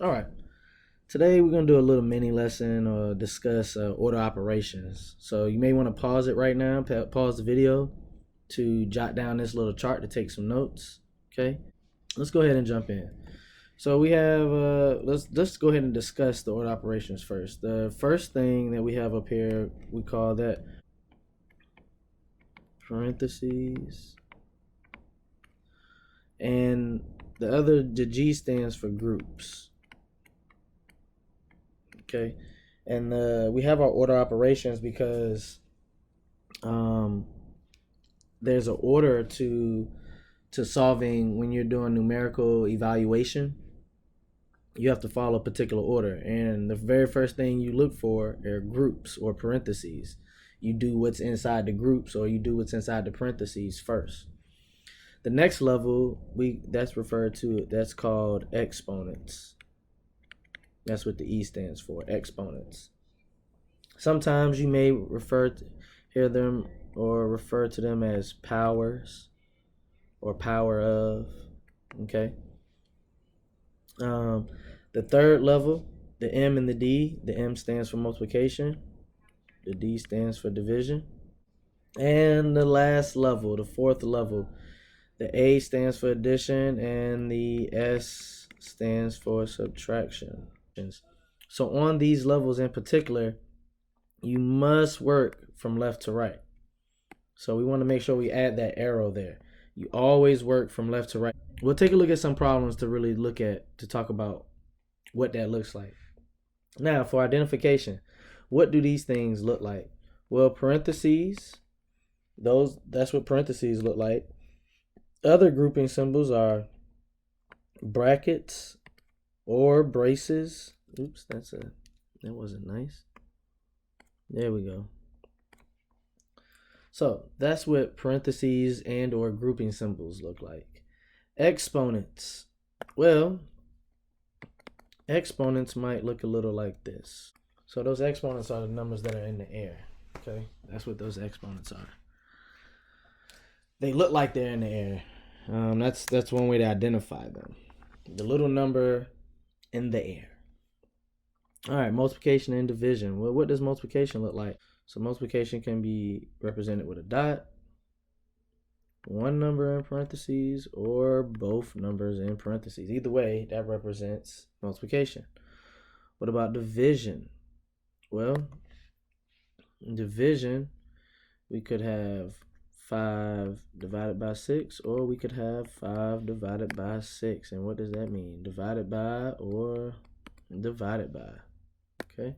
All right. Today we're going to do a little mini lesson or discuss order operations. So you may want to pause it right now, pause the video to jot down this little chart to take some notes. Okay. Let's go ahead and jump in. So we have, let's go ahead and discuss the order operations first. The first thing that we have up here, we call that parentheses. And the G stands for groups. Okay, and we have our order operations because there's an order to solving when you're doing numerical evaluation. You have to follow a particular order, and the very first thing you look for are groups or parentheses. You do what's inside the groups, or you do what's inside the parentheses first. The next level that's called exponents. That's what the E stands for, exponents. Sometimes you may refer to them as powers or power of. Okay. The third level, the M and the D. The M stands for multiplication. The D stands for division. And the last level, the fourth level, the A stands for addition and the S stands for subtraction. So on these levels in particular, you must work from left to right. So we want to make sure we add that arrow there. You always work from left to right. We'll take a look at some problems to really to talk about what that looks like. Now, for identification, what do these things look like? Well, parentheses, that's what parentheses look like. Other grouping symbols are brackets or braces. Oops, that wasn't nice. There we go. So that's what parentheses and or grouping symbols look like. Exponents. Well, exponents might look a little like this. So those exponents are the numbers that are in the air. Okay, that's what those exponents are. They look like they're in the air. That's one way to identify them. The little number in the air. All right, multiplication and division. Well, what does multiplication look like? So multiplication can be represented with a dot, one number in parentheses, or both numbers in parentheses. Either way, that represents multiplication. What about division? Well, in division, we could have 5 divided by 6, or we could have 5 divided by 6. And what does that mean? Divided by or divided by. Okay.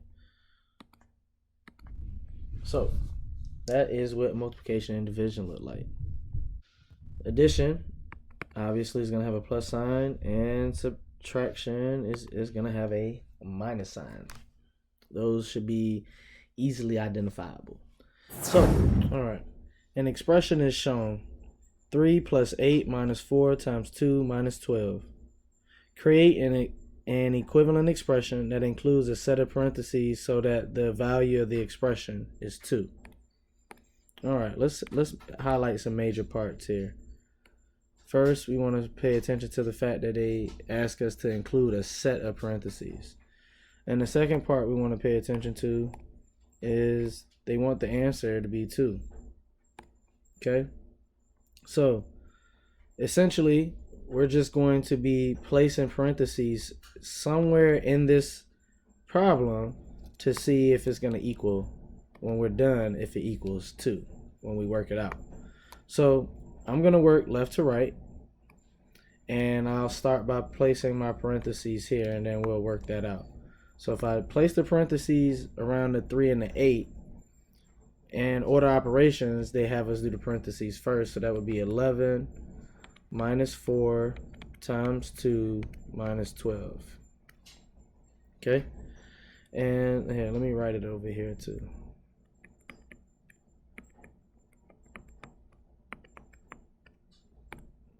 So that is what multiplication and division look like. Addition, obviously, is going to have a plus sign, and subtraction is going to have a minus sign. Those should be easily identifiable. So, all right. An expression is shown. 3 plus 8 minus 4 times 2 minus 12. Create an equivalent expression that includes a set of parentheses so that the value of the expression is 2. All right, let's highlight some major parts here. First, we want to pay attention to the fact that they ask us to include a set of parentheses. And the second part we want to pay attention to is they want the answer to be 2. Okay? So, essentially, we're just going to be placing parentheses somewhere in this problem to see if it's going to equal, when we're done, if it equals 2 when we work it out. So I'm going to work left to right, and I'll start by placing my parentheses here, and then we'll work that out. So if I place the parentheses around the 3 and the 8, and order operations, they have us do the parentheses first, so that would be 11 minus 4 times 2 minus 12. Okay? And here, let me write it over here too.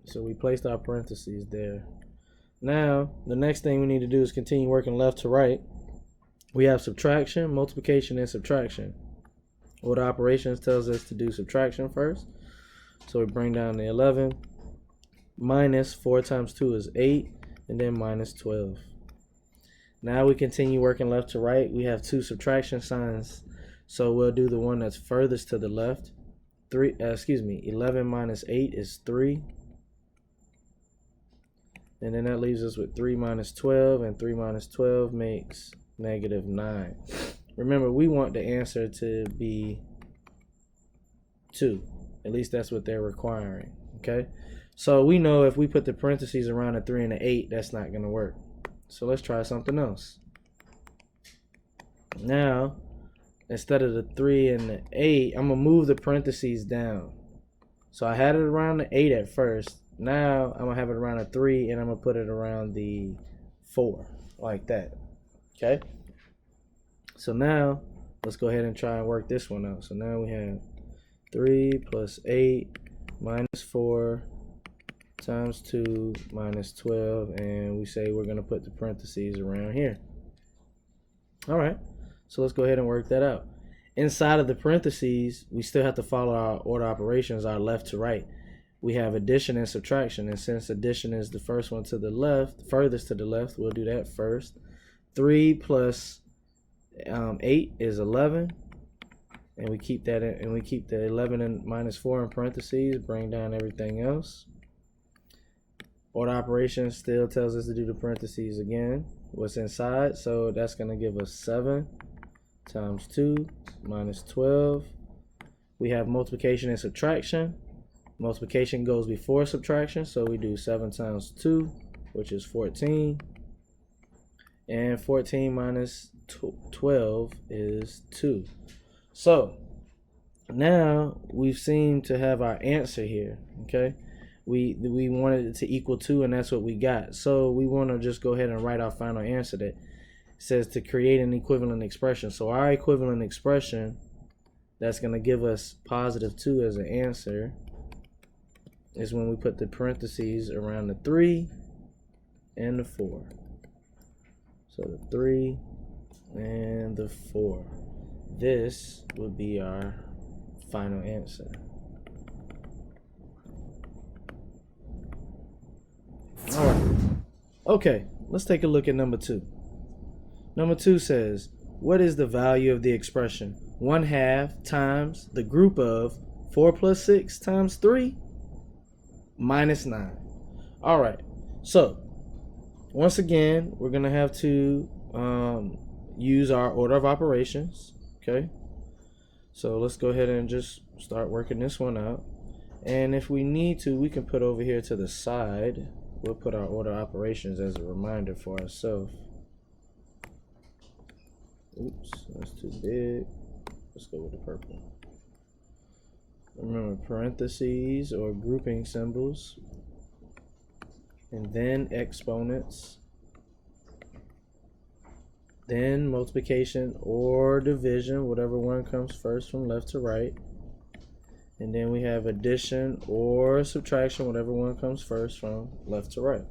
So we placed our parentheses there. Now, the next thing we need to do is continue working left to right. We have subtraction, multiplication, and subtraction. Order operations tells us to do subtraction first. So we bring down the 11. Minus 4 times 2 is 8, and then minus 12. Now we continue working left to right. We have two subtraction signs, so we'll do the one that's furthest to the left. 11 minus 8 is 3. And then that leaves us with 3 minus 12, and 3 minus 12 makes -9. Remember, we want the answer to be 2. At least that's what they're requiring, okay? So we know if we put the parentheses around the 3 and the 8, that's not going to work. So let's try something else. Now, instead of the 3 and the 8, I'm going to move the parentheses down. So I had it around the 8 at first. Now I'm going to have it around the 3, and I'm going to put it around the 4, like that. Okay? So now, let's go ahead and try and work this one out. So now we have 3 plus 8 minus 4 times 2 minus 12, and we say we're going to put the parentheses around here. All right, so let's go ahead and work that out. Inside of the parentheses, we still have to follow our order operations, our left to right. We have addition and subtraction, and since addition is the first one to the left, furthest to the left, we'll do that first. 3 plus 8 is 11, and we keep that in, and we keep the 11 and minus 4 in parentheses, bring down everything else. Order operation still tells us to do the parentheses again, what's inside, so that's going to give us 7 times 2 minus 12. We have multiplication and subtraction. Multiplication goes before subtraction, so we do 7 times 2, which is 14. And 14 minus 12 is 2. So now we seem to have our answer here, okay? We wanted it to equal 2, and that's what we got. So we want to just go ahead and write our final answer that says to create an equivalent expression. So our equivalent expression that's going to give us +2 as an answer is when we put the parentheses around the 3 and the 4. So the 3 and the 4. This would be our final answer. All right. Okay, let's take a look at number 2. Number 2 says, what is the value of the expression 1/2 times the group of 4 plus 6 times 3 minus 9? All right, so once again, we're going to have to use our order of operations, okay? So let's go ahead and just start working this one out. And if we need to, we can put over here to the side. We'll put our order operations as a reminder for ourselves. Oops, that's too big. Let's go with the purple. Remember, parentheses or grouping symbols, and then exponents, then multiplication or division, whatever one comes first from left to right, and then we have addition or subtraction, whatever one comes first from left to right.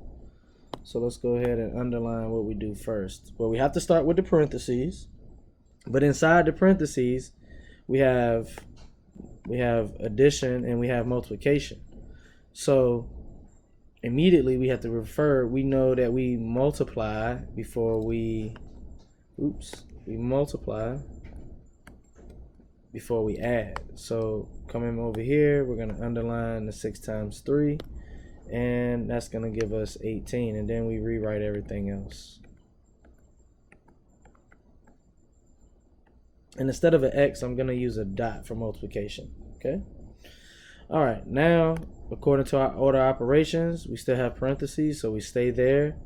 So let's go ahead and underline what we do first. Well, we have to start with the parentheses, but inside the parentheses we have addition and we have multiplication. So immediately we have to refer, we know that we multiply before we multiply before we add. So coming over here, we're going to underline the 6 times 3, and that's going to give us 18, and then we rewrite everything else. And instead of an X, I'm going to use a dot for multiplication, okay? All right, now, according to our order operations, we still have parentheses, so we stay there.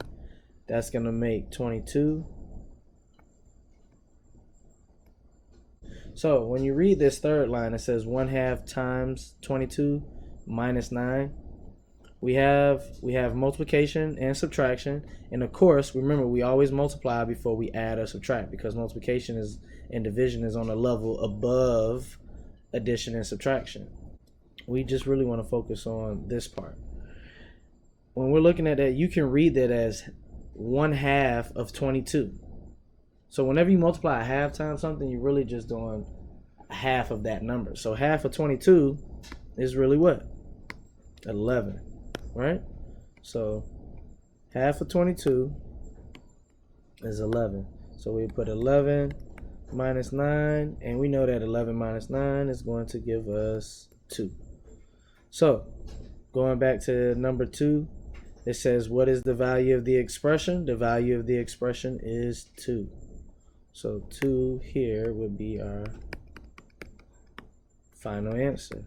That's going to make 22. So when you read this third line, it says 1/2 times 22 minus 9. We have multiplication and subtraction, and of course, remember, we always multiply before we add or subtract, because multiplication is and division is on a level above addition and subtraction. We just really want to focus on this part. When we're looking at that, you can read that as 1/2 of 22. So whenever you multiply a half times something, you're really just doing half of that number. So half of 22 is really what? 11, right? So half of 22 is 11. So we put 11 minus 9, and we know that 11 minus 9 is going to give us 2. So going back to number 2, it says, what is the value of the expression? The value of the expression is 2. So 2 here would be our final answer.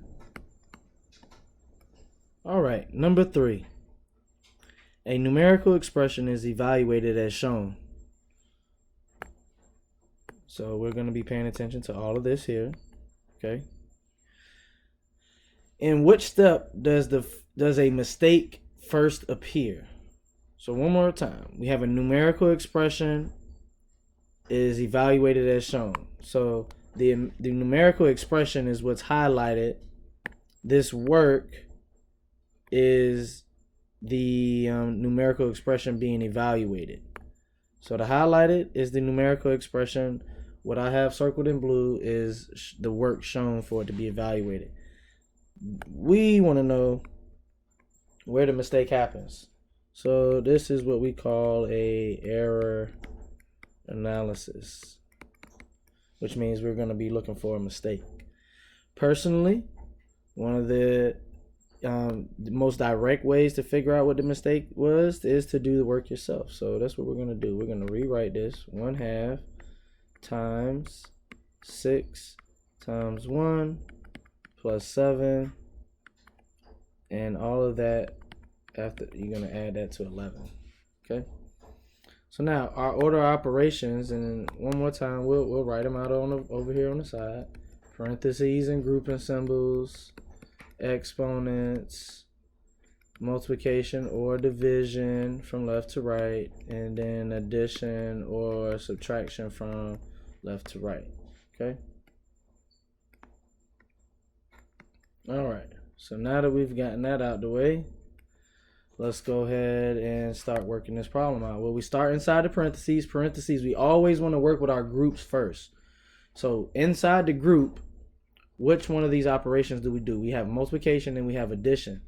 All right, number 3. A numerical expression is evaluated as shown. So we're going to be paying attention to all of this here, okay? In which step does a mistake first appear? So one more time, we have a numerical expression is evaluated as shown. So the numerical expression is what's highlighted. This work is the numerical expression being evaluated. So the highlighted is the numerical expression. What I have circled in blue is the work shown for it to be evaluated. We want to know where the mistake happens. So this is what we call a error analysis, which means we're going to be looking for a mistake. Personally, one of the most direct ways to figure out what the mistake was is to do the work yourself. So that's what we're going to do. We're going to rewrite this 1/2 times 6 times 1 plus 7, and all of that after you're going to add that to 11. Okay. So now our order operations, and one more time we'll write them out on over here on the side. Parentheses and grouping symbols, exponents, multiplication or division from left to right, and then addition or subtraction from left to right. Okay. All right. So now that we've gotten that out the way, let's go ahead and start working this problem out. Well, we start inside the parentheses. Parentheses, we always want to work with our groups first. So inside the group, which one of these operations do? We have multiplication and we have addition.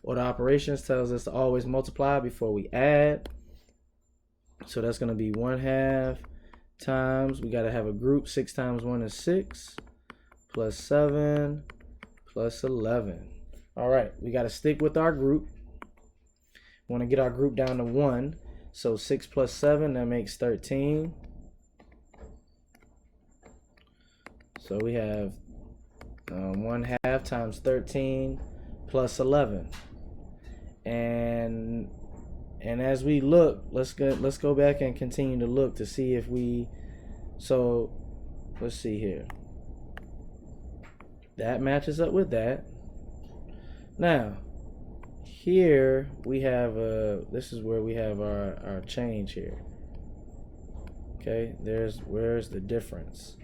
Order operations tells us to always multiply before we add. So that's going to be 1/2 times, we got to have a group, 6 times 1 is 6, plus 7, plus 11. All right, we got to stick with our group. We want to get our group down to 1. So 6 plus 7, that makes 13. So we have 1/2 times 13 plus 11. And as we look, let's go back and continue to look to see if we, so let's see here. That matches up with that. Now, here we have this is where we have our change here. Okay, where's the difference?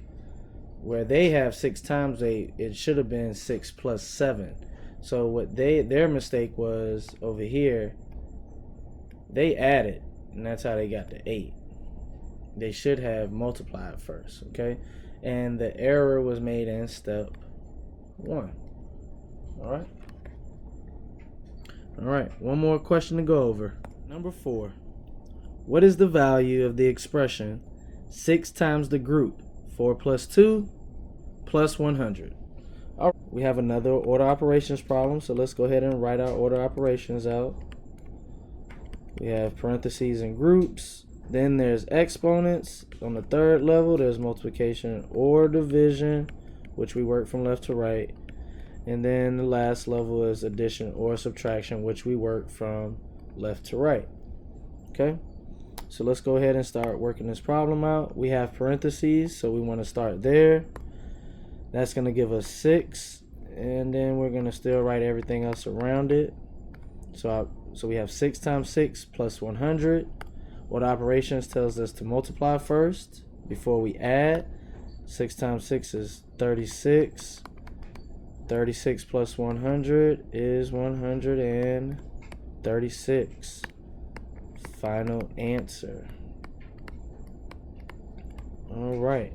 Where they have 6 times 8, it should have been 6 plus 7. So what their mistake was over here, they added, and that's how they got to 8. They should have multiplied first, okay? And the error was made in step 1. All right, one more question to go over. Number 4. What is the value of the expression 6 times the group, 4 plus 2 plus 100? All right, we have another order operations problem, so let's go ahead and write our order operations out. We have parentheses and groups. Then there's exponents. On the third level, there's multiplication or division, which we work from left to right. And then the last level is addition or subtraction, which we work from left to right. Okay, so let's go ahead and start working this problem out. We have parentheses, so we want to start there. That's going to give us 6, and then we're going to still write everything else around it. So we have 6 times 6 plus 100. What operations tells us to multiply first before we add. 6 times 6 is 36. 36 plus 100 is 136. Final answer. All right.